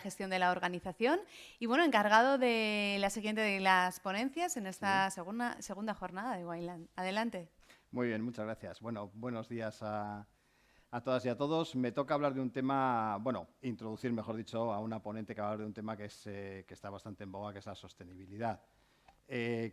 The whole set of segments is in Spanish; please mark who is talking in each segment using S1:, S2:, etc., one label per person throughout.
S1: gestión de la organización y, bueno, encargado de la siguiente de las ponencias en esta segunda jornada de Wineland. Adelante.
S2: Muy bien, muchas gracias. Bueno, buenos días a todas y a todos. Me toca hablar de un tema, bueno, introducir, mejor dicho, a una ponente que va a hablar de un tema que está bastante en boga, que es la sostenibilidad.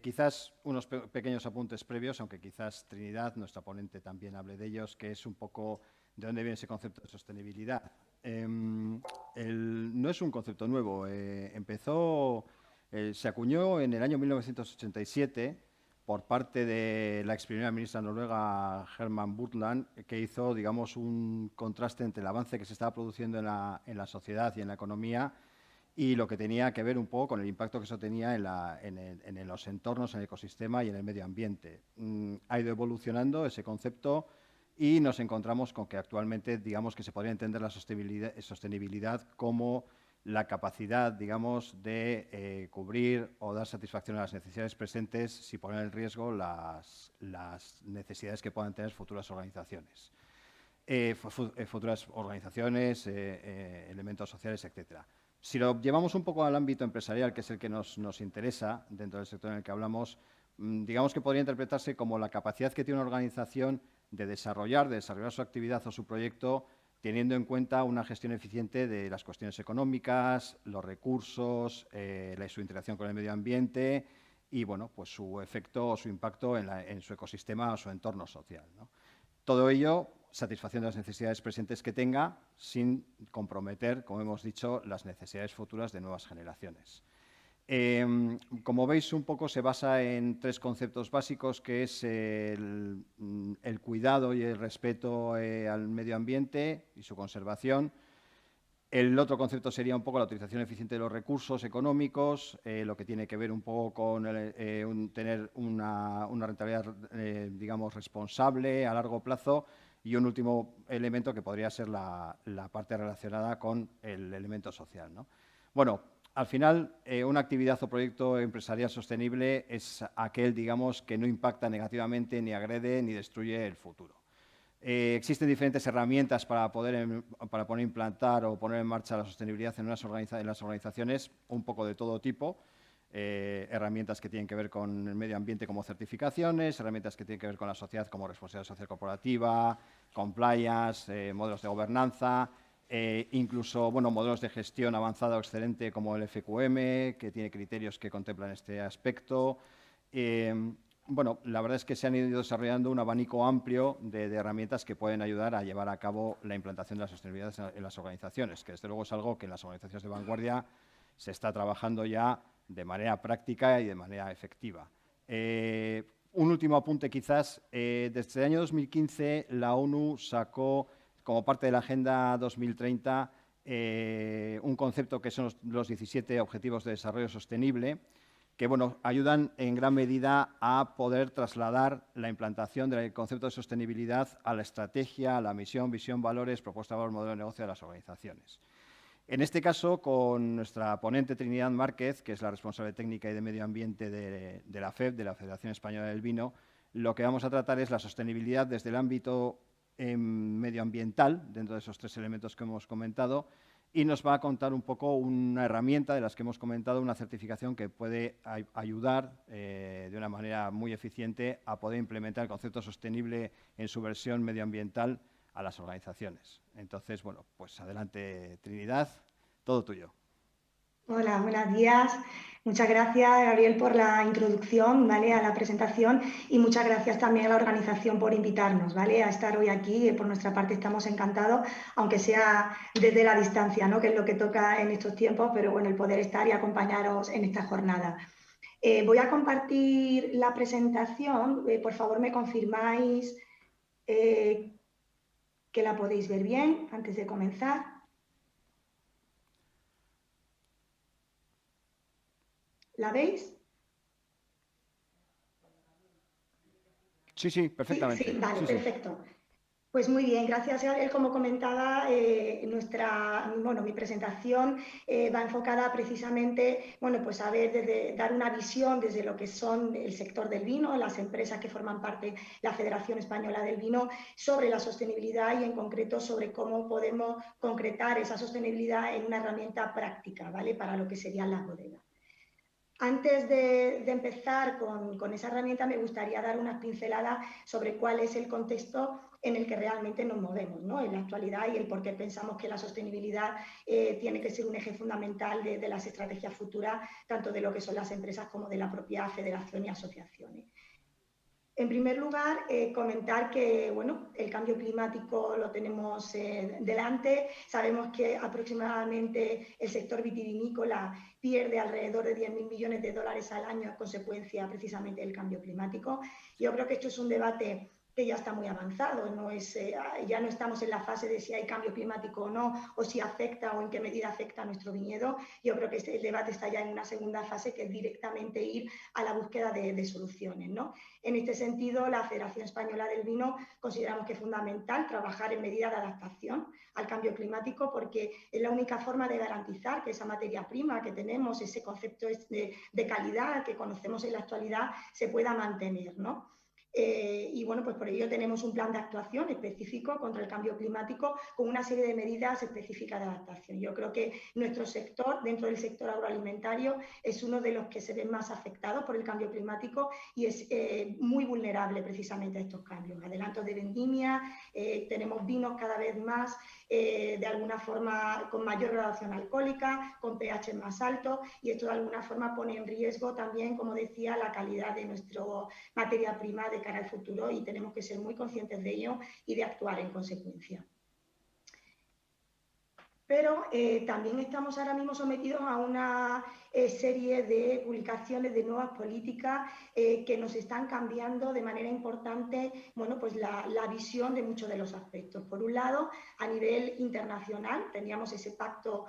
S2: Quizás unos pequeños apuntes previos, aunque quizás Trinidad, nuestra ponente, también hable de ellos, que es un poco de dónde viene ese concepto de sostenibilidad. No es un concepto nuevo. Se acuñó en el año 1987 por parte de la ex primera ministra noruega Herman Brundtland, que hizo, digamos, un contraste entre el avance que se estaba produciendo en la sociedad y en la economía y lo que tenía que ver un poco con el impacto que eso tenía en los entornos, en el ecosistema y en el medio ambiente. Ha ido evolucionando ese concepto y nos encontramos con que actualmente, digamos, que se podría entender la sostenibilidad como la capacidad, digamos, de cubrir o dar satisfacción a las necesidades presentes sin poner en riesgo las necesidades que puedan tener futuras organizaciones. Elementos sociales, etcétera. Si lo llevamos un poco al ámbito empresarial, que es el que nos interesa dentro del sector en el que hablamos, digamos que podría interpretarse como la capacidad que tiene una organización de desarrollar su actividad o su proyecto teniendo en cuenta una gestión eficiente de las cuestiones económicas, los recursos, su interacción con el medio ambiente y, bueno, pues su efecto o su impacto en su ecosistema o su entorno social, ¿no? Todo ello satisfaciendo las necesidades presentes que tenga sin comprometer, como hemos dicho, las necesidades futuras de nuevas generaciones. Como veis, un poco se basa en tres conceptos básicos, que es el cuidado y el respeto al medio ambiente y su conservación. El otro concepto sería un poco la utilización eficiente de los recursos económicos, lo que tiene que ver un poco con tener una rentabilidad, digamos, responsable a largo plazo. Y un último elemento que podría ser la parte relacionada con el elemento social, ¿no? Bueno, al final, una actividad o proyecto empresarial sostenible es aquel, digamos, que no impacta negativamente, ni agrede, ni destruye el futuro. Existen diferentes herramientas para poder implantar o poner en marcha la sostenibilidad en las organizaciones, un poco de todo tipo. Herramientas que tienen que ver con el medio ambiente como certificaciones, herramientas que tienen que ver con la sociedad como responsabilidad social corporativa, compliance, modelos de gobernanza, incluso, bueno, modelos de gestión avanzada o excelente como el FQM, que tiene criterios que contemplan este aspecto. Bueno, la verdad es que se han ido desarrollando un abanico amplio de herramientas que pueden ayudar a llevar a cabo la implantación de la sostenibilidad en las organizaciones, que desde luego es algo que en las organizaciones de vanguardia se está trabajando ya de manera práctica y de manera efectiva. Un último apunte quizás. Desde el año 2015 la ONU sacó como parte de la Agenda 2030 un concepto que son los 17 Objetivos de Desarrollo Sostenible, que, bueno, ayudan en gran medida a poder trasladar la implantación del concepto de sostenibilidad a la estrategia, a la misión, visión, valores, propuesta, valor, modelo de negocio de las organizaciones. En este caso, con nuestra ponente Trinidad Márquez, que es la responsable técnica y de medio ambiente de la FEB, de la Federación Española del Vino, lo que vamos a tratar es la sostenibilidad desde el ámbito medioambiental, dentro de esos tres elementos que hemos comentado, y nos va a contar un poco una herramienta de las que hemos comentado, una certificación que puede ayudar de una manera muy eficiente a poder implementar el concepto sostenible en su versión medioambiental a las organizaciones. Entonces, bueno, pues adelante, Trinidad, todo tuyo.
S3: Hola, buenos días. Muchas gracias, Gabriel, por la introducción, ¿vale?, a la presentación, y muchas gracias también a la organización por invitarnos, ¿vale?, a estar hoy aquí. Por nuestra parte estamos encantados, aunque sea desde la distancia, ¿no?, que es lo que toca en estos tiempos, pero bueno, el poder estar y acompañaros en esta jornada. Voy a compartir la presentación. Por favor, me confirmáis que la podéis ver bien antes de comenzar. ¿La veis?
S2: Sí, perfectamente.
S3: Sí, vale,
S2: sí.
S3: perfecto. Pues muy bien, gracias Gabriel. Como comentaba, mi presentación va enfocada precisamente, bueno, pues a ver, dar una visión desde lo que son el sector del vino, las empresas que forman parte de la Federación Española del Vino, sobre la sostenibilidad y en concreto sobre cómo podemos concretar esa sostenibilidad en una herramienta práctica, ¿vale? Para lo que serían las bodegas. Antes de empezar con esa herramienta, me gustaría dar unas pinceladas sobre cuál es el contexto en el que realmente nos movemos, ¿no? En la actualidad y el por qué pensamos que la sostenibilidad tiene que ser un eje fundamental de las estrategias futuras, tanto de lo que son las empresas como de la propia federación y asociaciones. En primer lugar, comentar que bueno, el cambio climático lo tenemos delante. Sabemos que aproximadamente el sector vitivinícola pierde alrededor de 10.000 millones de dólares al año a consecuencia precisamente del cambio climático. Yo creo que esto es un debate que ya está muy avanzado, ya no estamos en la fase de si hay cambio climático o no, o si afecta o en qué medida afecta a nuestro viñedo. Yo creo que el debate está ya en una segunda fase, que es directamente ir a la búsqueda de soluciones, ¿no? En este sentido, la Federación Española del Vino consideramos que es fundamental trabajar en medidas de adaptación al cambio climático, porque es la única forma de garantizar que esa materia prima que tenemos, ese concepto de calidad que conocemos en la actualidad, se pueda mantener, ¿no? Y bueno, pues por ello tenemos un plan de actuación específico contra el cambio climático con una serie de medidas específicas de adaptación. Yo creo que nuestro sector, dentro del sector agroalimentario, es uno de los que se ven más afectados por el cambio climático y es muy vulnerable precisamente a estos cambios. Adelantos de vendimia, tenemos vinos cada vez más de alguna forma con mayor graduación alcohólica, con pH más alto, y esto de alguna forma pone en riesgo también, como decía, la calidad de nuestra materia prima de cara al futuro, y tenemos que ser muy conscientes de ello y de actuar en consecuencia. Pero también estamos ahora mismo sometidos a una serie de publicaciones de nuevas políticas que nos están cambiando de manera importante, bueno, pues la visión de muchos de los aspectos. Por un lado, a nivel internacional, teníamos ese pacto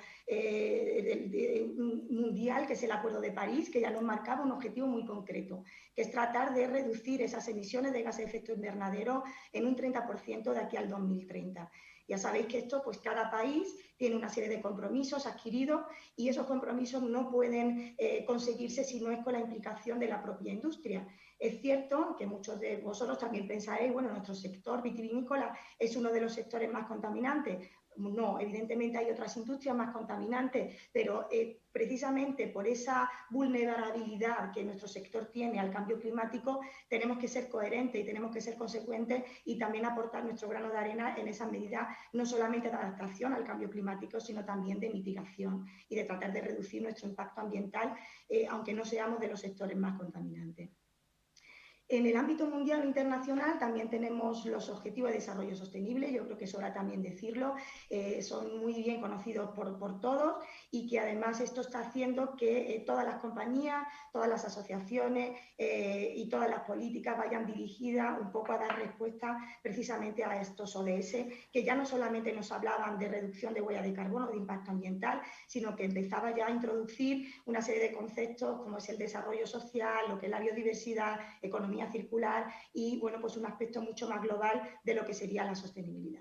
S3: mundial, que es el Acuerdo de París, que ya nos marcaba un objetivo muy concreto, que es tratar de reducir esas emisiones de gases de efecto invernadero en un 30% de aquí al 2030. Ya sabéis que esto, pues cada país tiene una serie de compromisos adquiridos y esos compromisos no pueden conseguirse si no es con la implicación de la propia industria. Es cierto que muchos de vosotros también pensaréis, bueno, nuestro sector vitivinícola es uno de los sectores más contaminantes. No, evidentemente hay otras industrias más contaminantes, pero precisamente por esa vulnerabilidad que nuestro sector tiene al cambio climático, tenemos que ser coherentes y tenemos que ser consecuentes y también aportar nuestro grano de arena en esa medida, no solamente de adaptación al cambio climático, sino también de mitigación y de tratar de reducir nuestro impacto ambiental, aunque no seamos de los sectores más contaminantes. En el ámbito mundial e internacional también tenemos los Objetivos de Desarrollo Sostenible. Yo creo que es hora también decirlo, son muy bien conocidos por todos, y que además esto está haciendo que todas las compañías, todas las asociaciones y todas las políticas vayan dirigidas un poco a dar respuesta precisamente a estos ODS, que ya no solamente nos hablaban de reducción de huella de carbono, de impacto ambiental, sino que empezaba ya a introducir una serie de conceptos como es el desarrollo social, lo que es la biodiversidad, economía circular y, bueno, pues un aspecto mucho más global de lo que sería la sostenibilidad.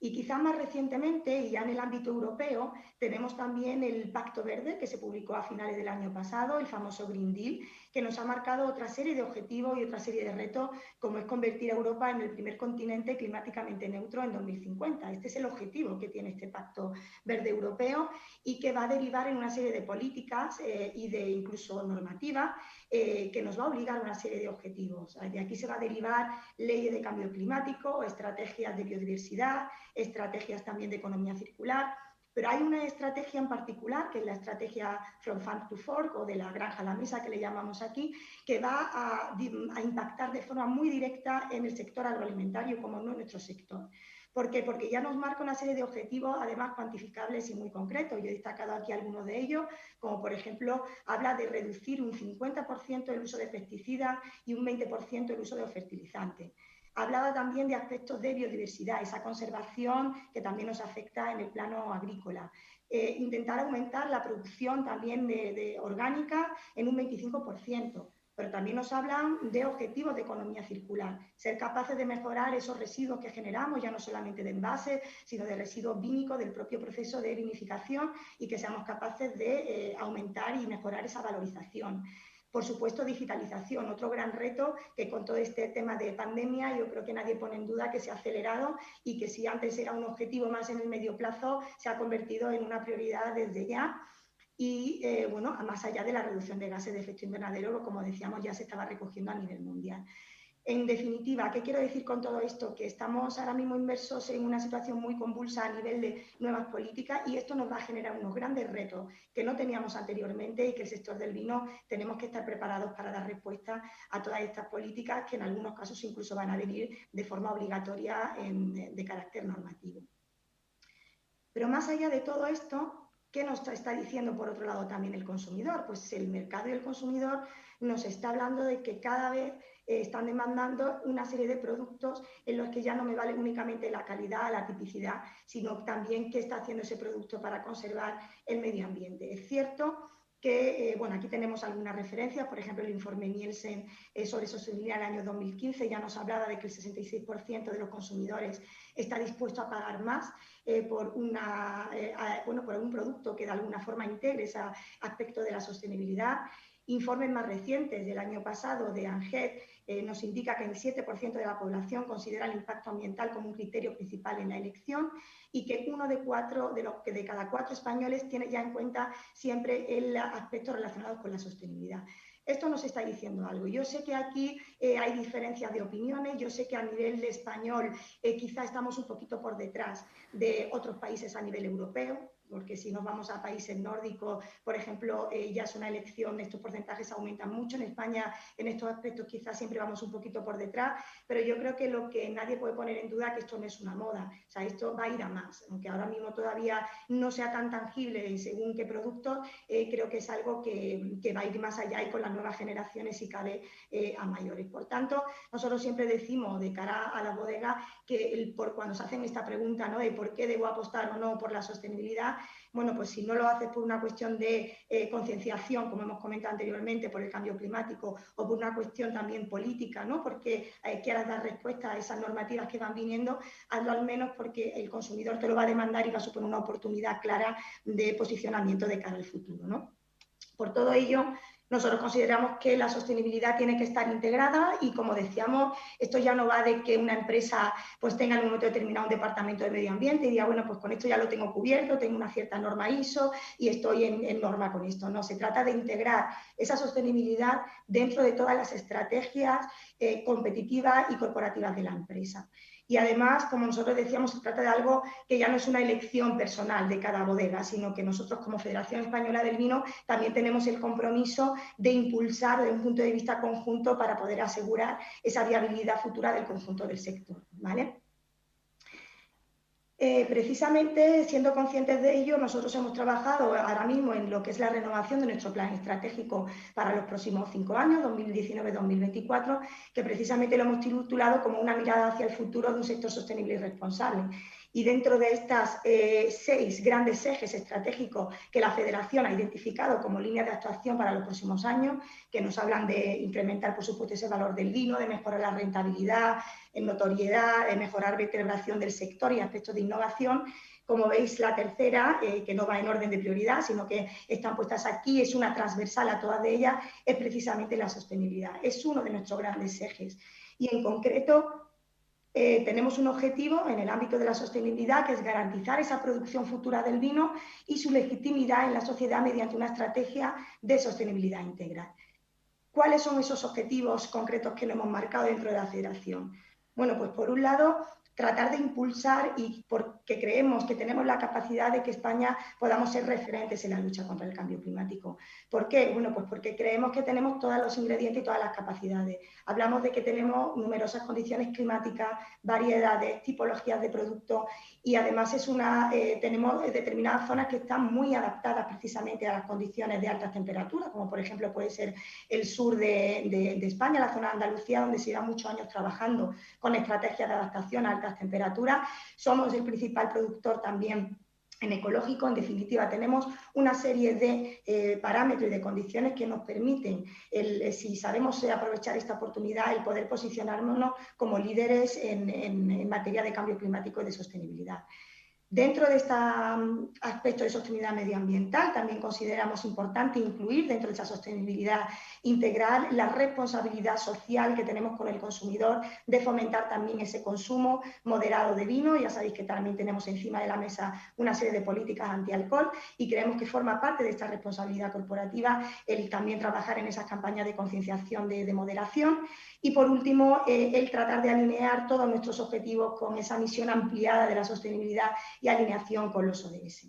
S3: Y quizás más recientemente, y ya en el ámbito europeo, tenemos también el Pacto Verde, que se publicó a finales del año pasado, el famoso Green Deal, que nos ha marcado otra serie de objetivos y otra serie de retos, como es convertir a Europa en el primer continente climáticamente neutro en 2050. Este es el objetivo que tiene este Pacto Verde Europeo y que va a derivar en una serie de políticas y de incluso normativas que nos va a obligar a una serie de objetivos. De aquí se va a derivar leyes de cambio climático, estrategias de biodiversidad, estrategias también de economía circular, pero hay una estrategia en particular, que es la estrategia From Farm to Fork, o de la granja a la mesa, que le llamamos aquí, que va a impactar de forma muy directa en el sector agroalimentario, como no en nuestro sector. ¿Por qué? Porque ya nos marca una serie de objetivos, además cuantificables y muy concretos. Yo he destacado aquí algunos de ellos, como por ejemplo, habla de reducir un 50% el uso de pesticidas y un 20% el uso de fertilizantes. Hablaba también de aspectos de biodiversidad, esa conservación que también nos afecta en el plano agrícola. Intentar aumentar la producción también de orgánica en un 25%. pero también nos hablan de objetivos de economía circular, ser capaces de mejorar esos residuos que generamos, ya no solamente de envases, sino de residuos vínicos del propio proceso de vinificación y que seamos capaces de aumentar y mejorar esa valorización. Por supuesto, digitalización, otro gran reto que con todo este tema de pandemia yo creo que nadie pone en duda que se ha acelerado y que si antes era un objetivo más en el medio plazo, se ha convertido en una prioridad desde ya. Y bueno, más allá de la reducción de gases de efecto invernadero, como decíamos, ya se estaba recogiendo a nivel mundial. En definitiva, ¿qué quiero decir con todo esto? Que estamos ahora mismo inmersos en una situación muy convulsa a nivel de nuevas políticas y esto nos va a generar unos grandes retos que no teníamos anteriormente y que el sector del vino tenemos que estar preparados para dar respuesta a todas estas políticas que en algunos casos incluso van a venir de forma obligatoria de carácter normativo. Pero más allá de todo esto, ¿qué nos está diciendo por otro lado también el consumidor? Pues el mercado y el consumidor nos está hablando de que cada vez están demandando una serie de productos en los que ya no me vale únicamente la calidad, la tipicidad, sino también qué está haciendo ese producto para conservar el medio ambiente. Es cierto que, bueno, aquí tenemos algunas referencias, por ejemplo, el informe Nielsen sobre sostenibilidad del año 2015 ya nos hablaba de que el 66% de los consumidores está dispuesto a pagar más por un producto que de alguna forma integre ese aspecto de la sostenibilidad. Informes más recientes del año pasado de ANGET nos indica que el 7% de la población considera el impacto ambiental como un criterio principal en la elección y que uno de cada 4 españoles tiene ya en cuenta siempre el aspecto relacionado con la sostenibilidad. Esto nos está diciendo algo. Yo sé que aquí hay diferencias de opiniones, yo sé que a nivel español quizá estamos un poquito por detrás de otros países a nivel europeo, porque si nos vamos a países nórdicos, por ejemplo, ya es una elección, estos porcentajes aumentan mucho. En España, en estos aspectos, quizás siempre vamos un poquito por detrás, pero yo creo que lo que nadie puede poner en duda es que esto no es una moda, o sea, esto va a ir a más, aunque ahora mismo todavía no sea tan tangible según qué producto, creo que es algo que va a ir más allá y con las nuevas generaciones, si cabe, a mayores. Por tanto, nosotros siempre decimos de cara a la bodega que cuando se hacen esta pregunta, ¿no?, de por qué debo apostar o no por la sostenibilidad, bueno, pues si no lo haces por una cuestión de concienciación, como hemos comentado anteriormente, por el cambio climático o por una cuestión también política, ¿no?, porque quieras dar respuesta a esas normativas que van viniendo, hazlo al menos porque el consumidor te lo va a demandar y va a suponer una oportunidad clara de posicionamiento de cara al futuro, ¿no? Por todo ello, nosotros consideramos que la sostenibilidad tiene que estar integrada y, como decíamos, esto ya no va de que una empresa pues tenga en un momento determinado un departamento de medio ambiente y diga, bueno, pues con esto ya lo tengo cubierto, tengo una cierta norma ISO y estoy en norma con esto. No, se trata de integrar esa sostenibilidad dentro de todas las estrategias competitivas y corporativas de la empresa. Y además, como nosotros decíamos, se trata de algo que ya no es una elección personal de cada bodega, sino que nosotros como Federación Española del Vino también tenemos el compromiso de impulsar desde un punto de vista conjunto para poder asegurar esa viabilidad futura del conjunto del sector, ¿vale? Precisamente, siendo conscientes de ello, nosotros hemos trabajado ahora mismo en lo que es la renovación de nuestro plan estratégico para los próximos 5 años, 2019-2024, que precisamente lo hemos titulado como una mirada hacia el futuro de un sector sostenible y responsable. Y dentro de estas 6 grandes ejes estratégicos que la Federación ha identificado como líneas de actuación para los próximos años, que nos hablan de incrementar, por supuesto, ese valor del vino, de mejorar la rentabilidad, en notoriedad, de mejorar vertebración del sector y aspectos de innovación. Como veis, la tercera, que no va en orden de prioridad, sino que están puestas aquí, es una transversal a todas de ellas, es precisamente la sostenibilidad. Es uno de nuestros grandes ejes. Y en concreto, tenemos un objetivo en el ámbito de la sostenibilidad, que es garantizar esa producción futura del vino y su legitimidad en la sociedad mediante una estrategia de sostenibilidad integral. ¿Cuáles son esos objetivos concretos que nos hemos marcado dentro de la Federación? Bueno, pues por un lado, tratar de impulsar, y porque creemos que tenemos la capacidad de que España podamos ser referentes en la lucha contra el cambio climático. ¿Por qué? Bueno, pues porque creemos que tenemos todos los ingredientes y todas las capacidades. Hablamos de que tenemos numerosas condiciones climáticas, variedades, tipologías de productos y además tenemos determinadas zonas que están muy adaptadas precisamente a las condiciones de altas temperaturas, como por ejemplo puede ser el sur de España, la zona de Andalucía, donde se lleva muchos años trabajando con estrategias de adaptación a altas temperaturas. Somos el principal productor también En ecológico, en definitiva, tenemos una serie de parámetros y de condiciones que nos permiten, si sabemos aprovechar esta oportunidad, el poder posicionarnos como líderes en materia de cambio climático y de sostenibilidad. Dentro de este aspecto de sostenibilidad medioambiental, también consideramos importante incluir dentro de esa sostenibilidad integral la responsabilidad social que tenemos con el consumidor de fomentar también ese consumo moderado de vino. Ya sabéis que también tenemos encima de la mesa una serie de políticas antialcohol y creemos que forma parte de esta responsabilidad corporativa el también trabajar en esas campañas de concienciación de moderación. Y por último, el tratar de alinear todos nuestros objetivos con esa misión ampliada de la sostenibilidad y alineación con los ODS.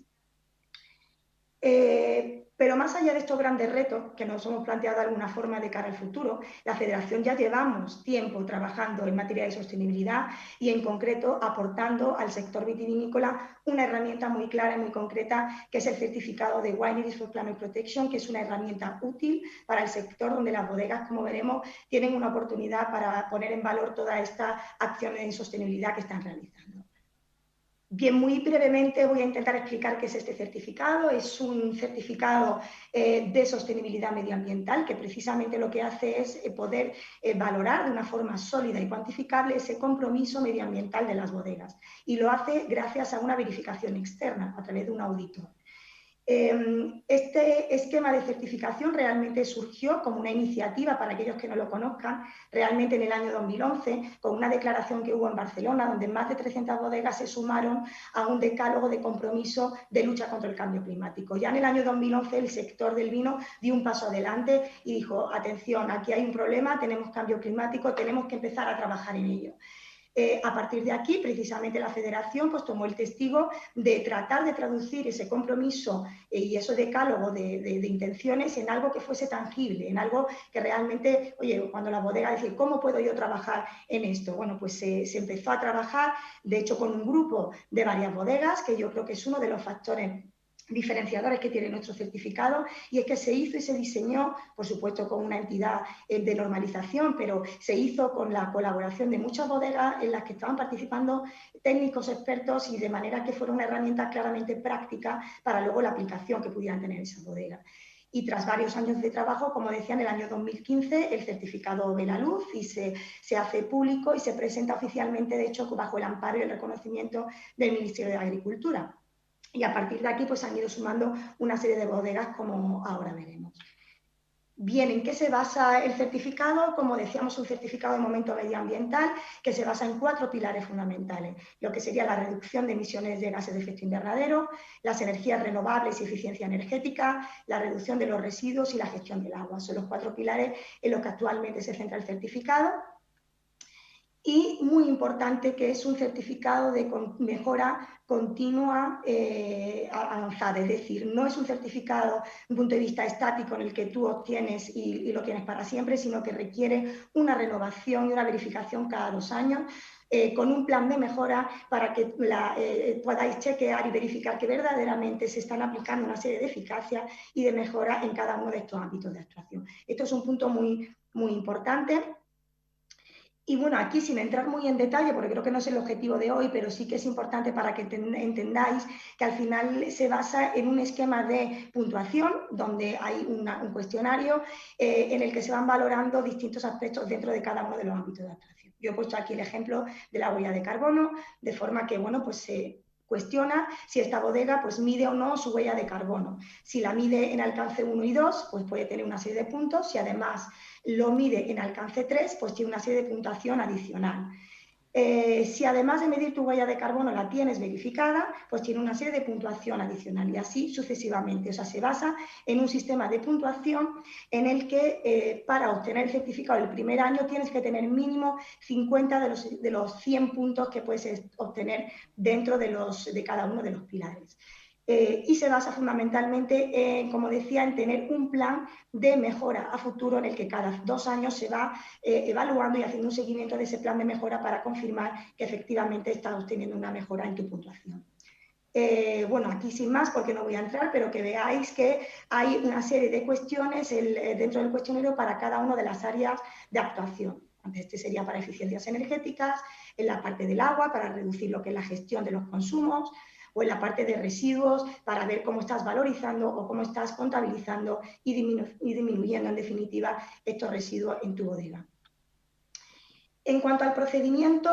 S3: Pero más allá de estos grandes retos que nos hemos planteado de alguna forma de cara al futuro, la Federación ya llevamos tiempo trabajando en materia de sostenibilidad y en concreto aportando al sector vitivinícola una herramienta muy clara y muy concreta que es el certificado de Wineries for Climate Protection, que es una herramienta útil para el sector donde las bodegas, como veremos, tienen una oportunidad para poner en valor todas estas acciones de sostenibilidad que están realizando. Bien, muy brevemente voy a intentar explicar qué es este certificado. Es un certificado de sostenibilidad medioambiental que precisamente lo que hace es poder valorar de una forma sólida y cuantificable ese compromiso medioambiental de las bodegas. Y lo hace gracias a una verificación externa a través de un auditor. Este esquema de certificación realmente surgió como una iniciativa, para aquellos que no lo conozcan, realmente en el año 2011, con una declaración que hubo en Barcelona, donde más de 300 bodegas se sumaron a un decálogo de compromiso de lucha contra el cambio climático. Ya en el año 2011 el sector del vino dio un paso adelante y dijo, atención, aquí hay un problema, tenemos cambio climático, tenemos que empezar a trabajar en ello. A partir de aquí, precisamente la Federación pues, tomó el testigo de tratar de traducir ese compromiso y ese decálogo de intenciones en algo que fuese tangible, en algo que realmente, oye, cuando la bodega dice, ¿cómo puedo yo trabajar en esto? Bueno, pues se empezó a trabajar, de hecho, con un grupo de varias bodegas, que yo creo que es uno de los factores diferenciadores que tiene nuestro certificado, y es que se hizo y se diseñó, por supuesto con una entidad de normalización, pero se hizo con la colaboración de muchas bodegas en las que estaban participando técnicos expertos y de manera que fuera una herramienta claramente práctica para luego la aplicación que pudieran tener esas bodegas. Y tras varios años de trabajo, como decía, en el año 2015 el certificado ve la luz y se hace público y se presenta oficialmente, de hecho, bajo el amparo y el reconocimiento del Ministerio de Agricultura. Y a partir de aquí pues han ido sumando una serie de bodegas como ahora veremos. Bien, ¿en qué se basa el certificado? Como decíamos, un certificado de momento medioambiental que se basa en 4 pilares fundamentales, lo que sería la reducción de emisiones de gases de efecto invernadero, las energías renovables y eficiencia energética, la reducción de los residuos y la gestión del agua. Son los 4 pilares en los que actualmente se centra el certificado. Y muy importante que es un certificado de mejora continua avanzada, es decir, no es un certificado desde un punto de vista estático en el que tú obtienes y lo tienes para siempre, sino que requiere una renovación y una verificación cada 2 años, con un plan de mejora para que podáis chequear y verificar que verdaderamente se están aplicando una serie de eficacia y de mejora en cada uno de estos ámbitos de actuación. Esto es un punto muy, muy importante. Y bueno, aquí sin entrar muy en detalle, porque creo que no es el objetivo de hoy, pero sí que es importante para que entendáis que al final se basa en un esquema de puntuación, donde hay un cuestionario en el que se van valorando distintos aspectos dentro de cada uno de los ámbitos de actuación. Yo he puesto aquí el ejemplo de la huella de carbono, de forma que, bueno, pues se cuestiona si esta bodega pues mide o no su huella de carbono. Si la mide en alcance 1 y 2, pues puede tener una serie de puntos. Si además lo mide en alcance 3, pues tiene una serie de puntuación adicional. Si además de medir tu huella de carbono la tienes verificada, pues tiene una serie de puntuación adicional y así sucesivamente. O sea, se basa en un sistema de puntuación en el que para obtener el certificado el primer año tienes que tener mínimo 50 de los 100 puntos que puedes obtener dentro de cada uno de los pilares. Y se basa fundamentalmente, como decía, en tener un plan de mejora a futuro en el que cada 2 años se va evaluando y haciendo un seguimiento de ese plan de mejora para confirmar que efectivamente estás obteniendo una mejora en tu puntuación. Bueno, aquí sin más, porque no voy a entrar, pero que veáis que hay una serie de cuestiones dentro del cuestionario para cada una de las áreas de actuación. Este sería para eficiencias energéticas, en la parte del agua, para reducir lo que es la gestión de los consumos, o en la parte de residuos para ver cómo estás valorizando o cómo estás contabilizando y disminuyendo en definitiva estos residuos en tu bodega. En cuanto al procedimiento,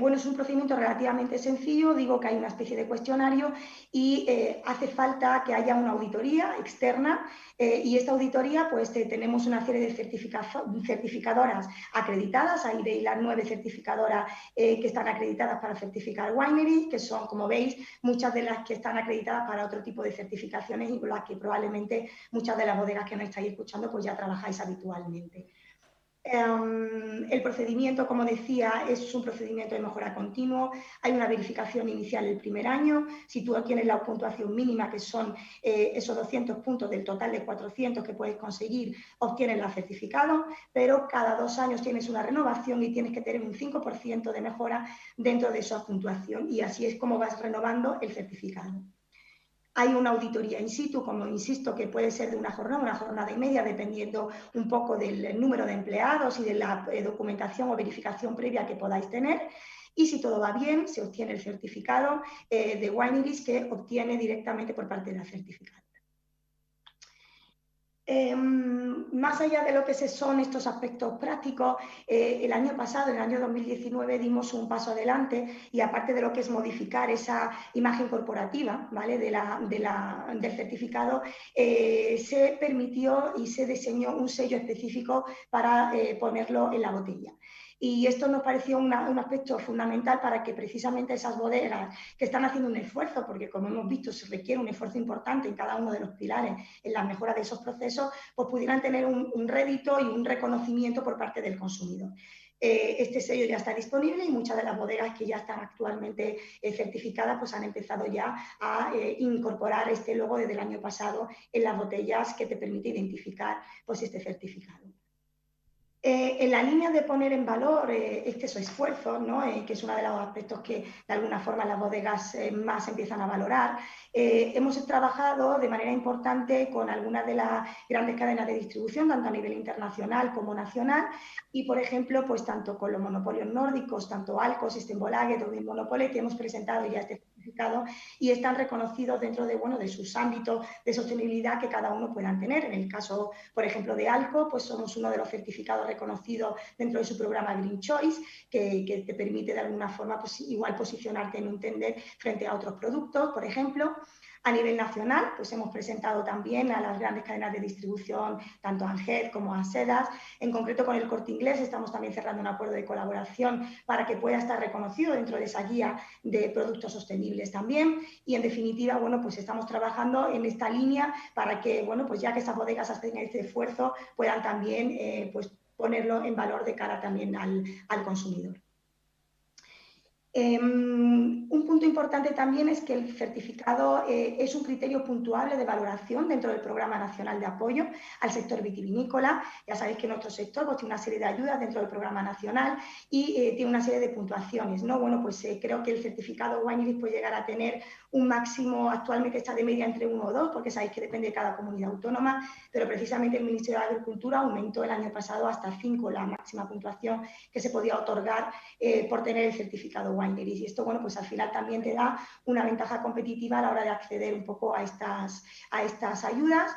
S3: bueno, es un procedimiento relativamente sencillo, digo que hay una especie de cuestionario y hace falta que haya una auditoría externa y esta auditoría, pues tenemos una serie de certificadoras acreditadas, ahí veis las 9 certificadoras que están acreditadas para certificar wineries, que son, como veis, muchas de las que están acreditadas para otro tipo de certificaciones y con las que probablemente muchas de las bodegas que nos estáis escuchando pues ya trabajáis habitualmente. El procedimiento, como decía, es un procedimiento de mejora continuo. Hay una verificación inicial el primer año. Si tú tienes la puntuación mínima, que son esos 200 puntos del total de 400 que puedes conseguir, obtienes el certificado, pero cada 2 años tienes una renovación y tienes que tener un 5% de mejora dentro de esa puntuación y así es como vas renovando el certificado. Hay una auditoría in situ, como insisto, que puede ser de una jornada y media, dependiendo un poco del número de empleados y de la documentación o verificación previa que podáis tener. Y si todo va bien, se obtiene el certificado de Wineries que obtiene directamente por parte de la certificadora. Más allá de lo que son estos aspectos prácticos, el año pasado, en el año 2019, dimos un paso adelante y aparte de lo que es modificar esa imagen corporativa, ¿vale? del certificado, se permitió y se diseñó un sello específico para ponerlo en la botella. Y esto nos pareció un aspecto fundamental para que precisamente esas bodegas que están haciendo un esfuerzo, porque como hemos visto se requiere un esfuerzo importante en cada uno de los pilares en la mejora de esos procesos, pues pudieran tener un rédito y un reconocimiento por parte del consumidor. Este sello ya está disponible y muchas de las bodegas que ya están actualmente certificadas pues han empezado ya a incorporar este logo desde el año pasado en las botellas que te permite identificar pues este certificado. En la línea de poner en valor su esfuerzo, ¿no? Que es uno de los aspectos que de alguna forma las bodegas más empiezan a valorar, hemos trabajado de manera importante con algunas de las grandes cadenas de distribución, tanto a nivel internacional como nacional, y por ejemplo, pues tanto con los monopolios nórdicos, tanto Alcos, Systembolaget o Vinmonopolet, que hemos presentado ya este certificado y están reconocidos dentro de, bueno, de sus ámbitos de sostenibilidad que cada uno puedan tener. En el caso, por ejemplo, de Alco, pues somos uno de los certificados reconocidos dentro de su programa Green Choice, que te permite de alguna forma pues, igual posicionarte en un tender frente a otros productos, por ejemplo. A nivel nacional, pues hemos presentado también a las grandes cadenas de distribución, tanto a Anged como a Sedas. En concreto, con el Corte Inglés estamos también cerrando un acuerdo de colaboración para que pueda estar reconocido dentro de esa guía de productos sostenibles también. Y, en definitiva, bueno, pues estamos trabajando en esta línea para que, bueno, pues ya que esas bodegas hacen este esfuerzo, puedan también pues, ponerlo en valor de cara también al consumidor. Un punto importante también es que el certificado es un criterio puntuable de valoración dentro del Programa Nacional de Apoyo al sector vitivinícola. Ya sabéis que nuestro sector pues, tiene una serie de ayudas dentro del Programa Nacional y tiene una serie de puntuaciones, ¿no? Bueno, pues creo que el certificado Wineries puede llegar a tener un máximo, actualmente está de media entre 1 o 2, porque sabéis que depende de cada comunidad autónoma, pero precisamente el Ministerio de Agricultura aumentó el año pasado hasta 5 la máxima puntuación que se podía otorgar por tener el certificado Wineries. Y esto, bueno, pues al final también te da una ventaja competitiva a la hora de acceder un poco a estas ayudas.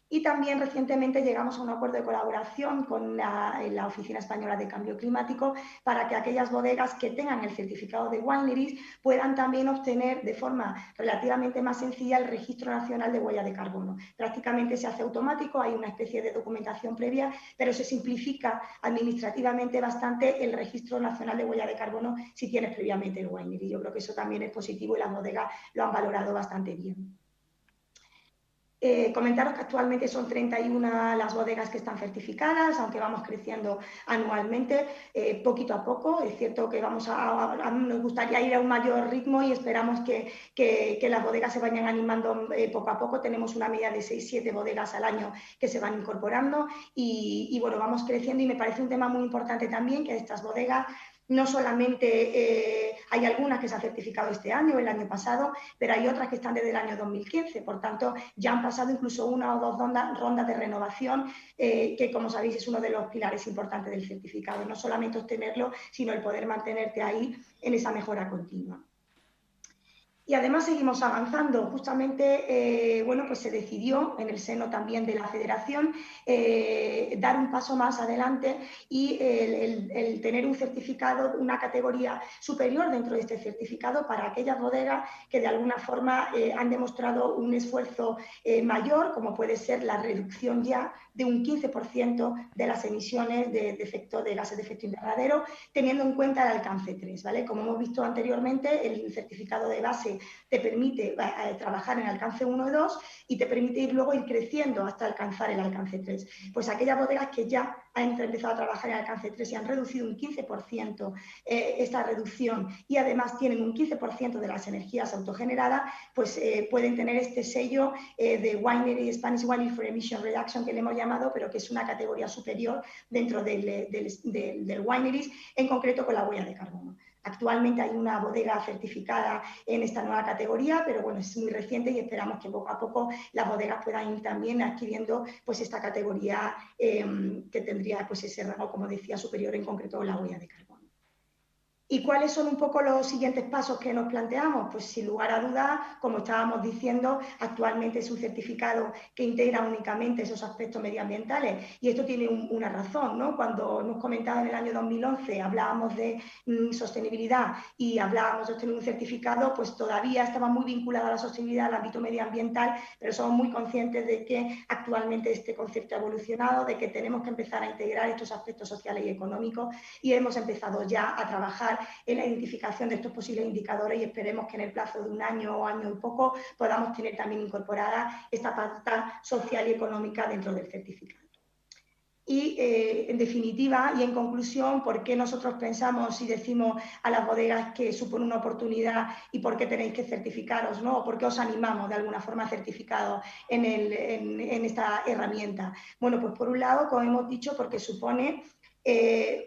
S3: Y también recientemente llegamos a un acuerdo de colaboración con la Oficina Española de Cambio Climático para que aquellas bodegas que tengan el certificado de Wineries puedan también obtener de forma relativamente más sencilla el Registro Nacional de Huella de Carbono. Prácticamente se hace automático, hay una especie de documentación previa, pero se simplifica administrativamente bastante el Registro Nacional de Huella de Carbono si tienes previamente el Winery. Yo creo que eso también es positivo y las bodegas lo han valorado bastante bien. Comentaros que actualmente son 31 las bodegas que están certificadas, aunque vamos creciendo anualmente, poquito a poco. Es cierto que nos gustaría ir a un mayor ritmo y esperamos que las bodegas se vayan animando poco a poco. Tenemos una media de 6-7 bodegas al año que se van incorporando y bueno, vamos creciendo y me parece un tema muy importante también que estas bodegas no solamente hay algunas que se han certificado este año o el año pasado, pero hay otras que están desde el año 2015. Por tanto, ya han pasado incluso 1 o 2 rondas de renovación, que como sabéis es uno de los pilares importantes del certificado. No solamente obtenerlo, sino el poder mantenerte ahí en esa mejora continua. Y además seguimos avanzando. Justamente, bueno, pues se decidió en el seno también de la Federación dar un paso más adelante y el tener un certificado, una categoría superior dentro de este certificado para aquellas bodegas que de alguna forma han demostrado un esfuerzo mayor, como puede ser la reducción ya de un 15% de las emisiones de gases de efecto invernadero, teniendo en cuenta el alcance 3, ¿vale? Como hemos visto anteriormente, el certificado de base te permite trabajar en alcance 1 y 2 y te permite luego ir creciendo hasta alcanzar el alcance 3. Pues aquellas bodegas que ya han empezado a trabajar en alcance 3 y han reducido un 15% esta reducción y además tienen un 15% de las energías autogeneradas, pues pueden tener este sello de Winery, Spanish Winery for Emission Reduction, que le hemos llamado, pero que es una categoría superior dentro del wineries, en concreto con la huella de carbono. Actualmente hay una bodega certificada en esta nueva categoría, pero bueno, es muy reciente y esperamos que poco a poco las bodegas puedan ir también adquiriendo pues esta categoría que tendría pues ese rango, como decía, superior, en concreto la huella de carbono. ¿Y cuáles son un poco los siguientes pasos que nos planteamos? Pues sin lugar a dudas, como estábamos diciendo, actualmente es un certificado que integra únicamente esos aspectos medioambientales y esto tiene una razón, ¿no? Cuando hemos comentado en el año 2011 hablábamos de sostenibilidad y hablábamos de obtener un certificado, pues todavía estaba muy vinculado a la sostenibilidad al ámbito medioambiental, pero somos muy conscientes de que actualmente este concepto ha evolucionado, de que tenemos que empezar a integrar estos aspectos sociales y económicos y hemos empezado ya a trabajar en la identificación de estos posibles indicadores y esperemos que en el plazo de un año o año y poco podamos tener también incorporada esta pata social y económica dentro del certificado. Y en definitiva y en conclusión, ¿por qué nosotros pensamos y decimos a las bodegas que supone una oportunidad y por qué tenéis que certificaros, ¿no? ¿O por qué os animamos de alguna forma a certificados en esta herramienta? Bueno, pues por un lado, como hemos dicho, porque supone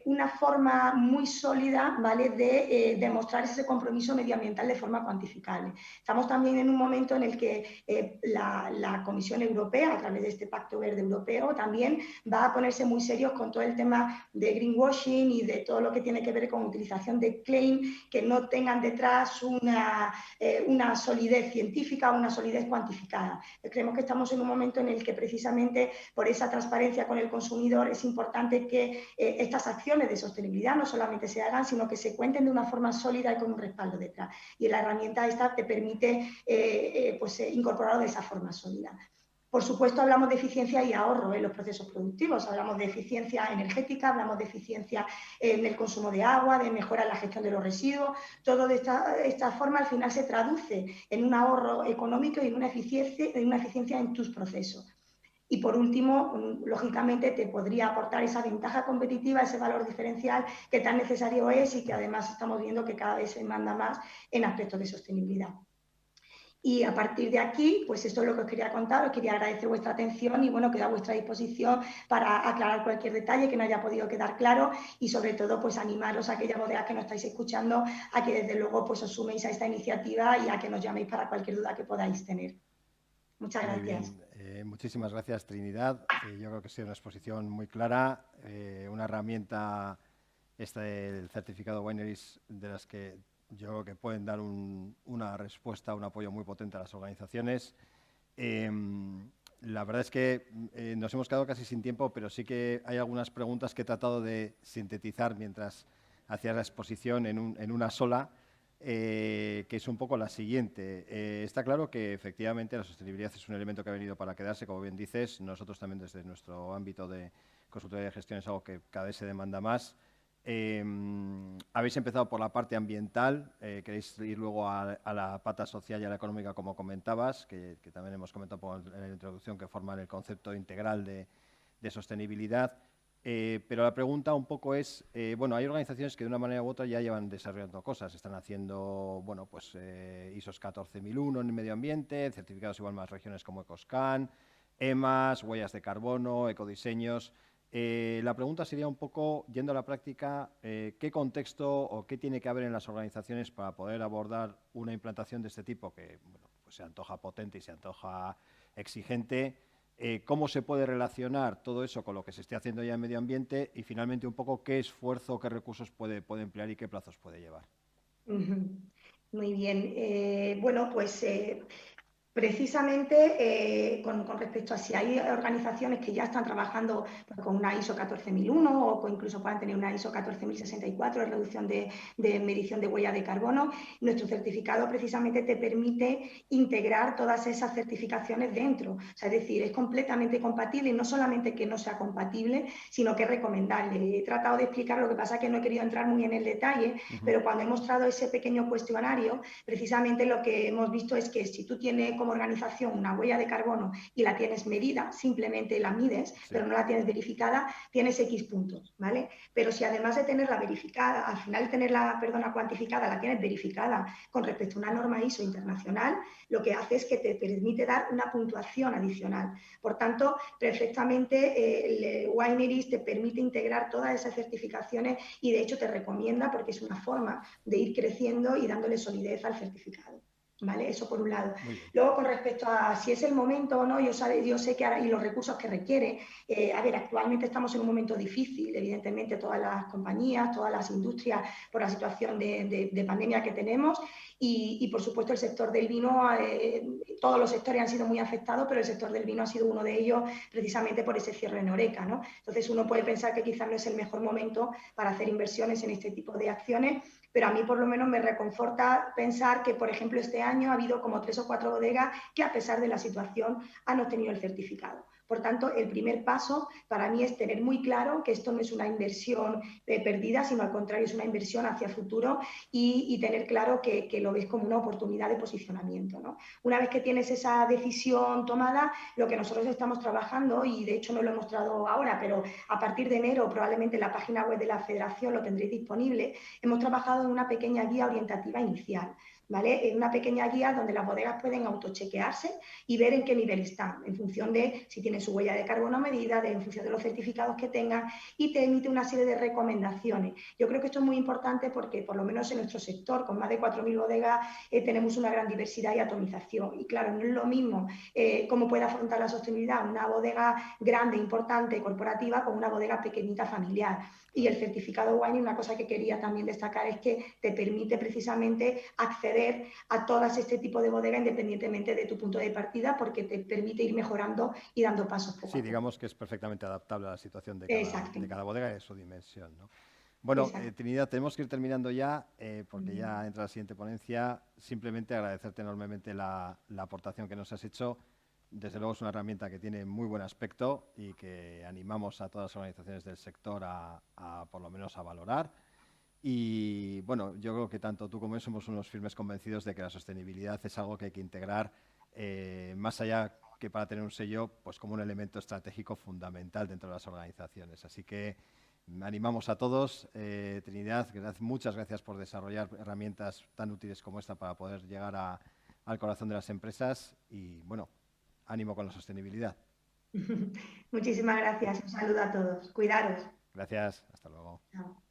S3: una forma muy sólida, ¿vale?, de demostrar ese compromiso medioambiental de forma cuantificable. Estamos también en un momento en el que la Comisión Europea, a través de este Pacto Verde Europeo, también va a ponerse muy serios con todo el tema de greenwashing y de todo lo que tiene que ver con utilización de claim que no tengan detrás una solidez científica o una solidez cuantificada. Creemos que estamos en un momento en el que precisamente por esa transparencia con el consumidor es importante que estas acciones de sostenibilidad no solamente se hagan, sino que se cuenten de una forma sólida y con un respaldo detrás. Y la herramienta esta te permite incorporarlo de esa forma sólida. Por supuesto, hablamos de eficiencia y ahorro en los procesos productivos, hablamos de eficiencia energética, hablamos de eficiencia en el consumo de agua, de mejora en la gestión de los residuos. Todo de esta forma al final se traduce en un ahorro económico y en una eficiencia en tus procesos. Y por último, lógicamente, te podría aportar esa ventaja competitiva, ese valor diferencial que tan necesario es y que además estamos viendo que cada vez se demanda más en aspectos de sostenibilidad. Y a partir de aquí, pues esto es lo que os quería contar, os quería agradecer vuestra atención y bueno, quedo a vuestra disposición para aclarar cualquier detalle que no haya podido quedar claro y sobre todo pues animaros a aquellas bodegas que nos estáis escuchando a que desde luego pues os suméis a esta iniciativa y a que nos llaméis para cualquier duda que podáis tener. Muchas gracias.
S2: Muy bien. Muchísimas gracias, Trinidad. Yo creo que ha sido una exposición muy clara, una herramienta, esta del certificado Wineries, de las que yo creo que pueden dar una respuesta, un apoyo muy potente a las organizaciones. La verdad es que nos hemos quedado casi sin tiempo, pero sí que hay algunas preguntas que he tratado de sintetizar mientras hacía la exposición en una sola. Que es un poco la siguiente. Está claro que efectivamente la sostenibilidad es un elemento que ha venido para quedarse, como bien dices. Nosotros también desde nuestro ámbito de consultoría de gestión es algo que cada vez se demanda más. Habéis empezado por la parte ambiental, queréis ir luego a la pata social y a la económica, como comentabas, que también hemos comentado en la introducción, que forman el concepto integral de sostenibilidad. Pero la pregunta un poco es, bueno, hay organizaciones que de una manera u otra ya llevan desarrollando cosas, están haciendo, bueno, pues ISOs 14001 en el medio ambiente, certificados igual más regiones como Ecoscan, EMAS, huellas de carbono, ecodiseños. La pregunta sería un poco, yendo a la práctica, ¿qué contexto o qué tiene que haber en las organizaciones para poder abordar una implantación de este tipo que, bueno, pues se antoja potente y se antoja exigente? ¿Cómo se puede relacionar todo eso con lo que se esté haciendo ya en medio ambiente? Y finalmente un poco qué esfuerzo, qué recursos puede emplear y qué plazos puede llevar.
S3: Muy bien. Bueno, pues precisamente con respecto a si hay organizaciones que ya están trabajando pues, con una ISO 14001 o incluso puedan tener una ISO 14064 de reducción de medición de huella de carbono, nuestro certificado precisamente te permite integrar todas esas certificaciones dentro. O sea, es decir, es completamente compatible y no solamente que no sea compatible, sino que es recomendable. He tratado de explicar, lo que pasa es que no he querido entrar muy en el detalle, pero cuando he mostrado ese pequeño cuestionario, precisamente lo que hemos visto es que si tú tienes como organización una huella de carbono y la tienes medida, simplemente la mides,
S2: Sí.
S3: pero no la tienes verificada, tienes X puntos, ¿vale? Pero si además de tenerla verificada, al final de tenerla, perdona, cuantificada, la tienes verificada con respecto a una norma ISO internacional, lo que hace es que te permite dar una puntuación adicional. Por tanto, perfectamente el Wineries te permite integrar todas esas certificaciones y de hecho te recomienda porque es una forma de ir creciendo y dándole solidez al certificado. ¿Vale? Eso por un lado. Luego, con respecto a si es el momento o no, yo sé que ahora, y los recursos que requiere, a ver, actualmente estamos en un momento difícil, evidentemente todas las compañías, todas las industrias, por la situación de pandemia que tenemos, y por supuesto el sector del vino, todos los sectores han sido muy afectados, pero el sector del vino ha sido uno de ellos precisamente por ese cierre en Horeca, ¿no? Entonces uno puede pensar que quizás no es el mejor momento para hacer inversiones en este tipo de acciones, pero a mí por lo menos me reconforta pensar que, por ejemplo, este año ha habido como 3 o 4 bodegas que a pesar de la situación han obtenido el certificado. Por tanto, el primer paso para mí es tener muy claro que esto no es una inversión perdida, sino al contrario, es una inversión hacia el futuro y tener claro que lo ves como una oportunidad de posicionamiento, ¿no? Una vez que tienes esa decisión tomada, lo que nosotros estamos trabajando, y de hecho no lo he mostrado ahora, pero a partir de enero probablemente en la página web de la Federación lo tendréis disponible, hemos trabajado en una pequeña guía orientativa inicial, ¿vale? En una pequeña guía donde las bodegas pueden autochequearse y ver en qué nivel están, en función de si tienen su huella de carbono medida, en función de los certificados que tengan, y te emite una serie de recomendaciones. Yo creo que esto es muy importante porque, por lo menos en nuestro sector, con más de 4.000 bodegas, tenemos una gran diversidad y atomización. Y claro, no es lo mismo cómo puede afrontar la sostenibilidad una bodega grande, importante, corporativa, con una bodega pequeñita, familiar. Y el certificado Wine, una cosa que quería también destacar es que te permite precisamente acceder a todas este tipo de bodegas independientemente de tu punto de partida, porque te permite ir mejorando y dando pasos poco a
S2: Sí,
S3: poco.
S2: digamos que es perfectamente adaptable a la situación
S3: Exacto.
S2: de cada bodega y de su dimensión, ¿no? Bueno,
S3: Exacto.
S2: Trinidad, tenemos que ir terminando ya, porque ya entra la siguiente ponencia. Simplemente agradecerte enormemente la aportación que nos has hecho. Desde luego es una herramienta que tiene muy buen aspecto y que animamos a todas las organizaciones del sector a por lo menos a valorar. Y bueno, yo creo que tanto tú como yo somos unos firmes convencidos de que la sostenibilidad es algo que hay que integrar más allá que para tener un sello, pues como un elemento estratégico fundamental dentro de las organizaciones. Así que animamos a todos. Trinidad, muchas gracias por desarrollar herramientas tan útiles como esta para poder llegar al corazón de las empresas y, bueno, ánimo con la sostenibilidad.
S3: Muchísimas gracias. Un saludo a todos. Cuidaros.
S2: Gracias. Hasta luego.
S3: Chao.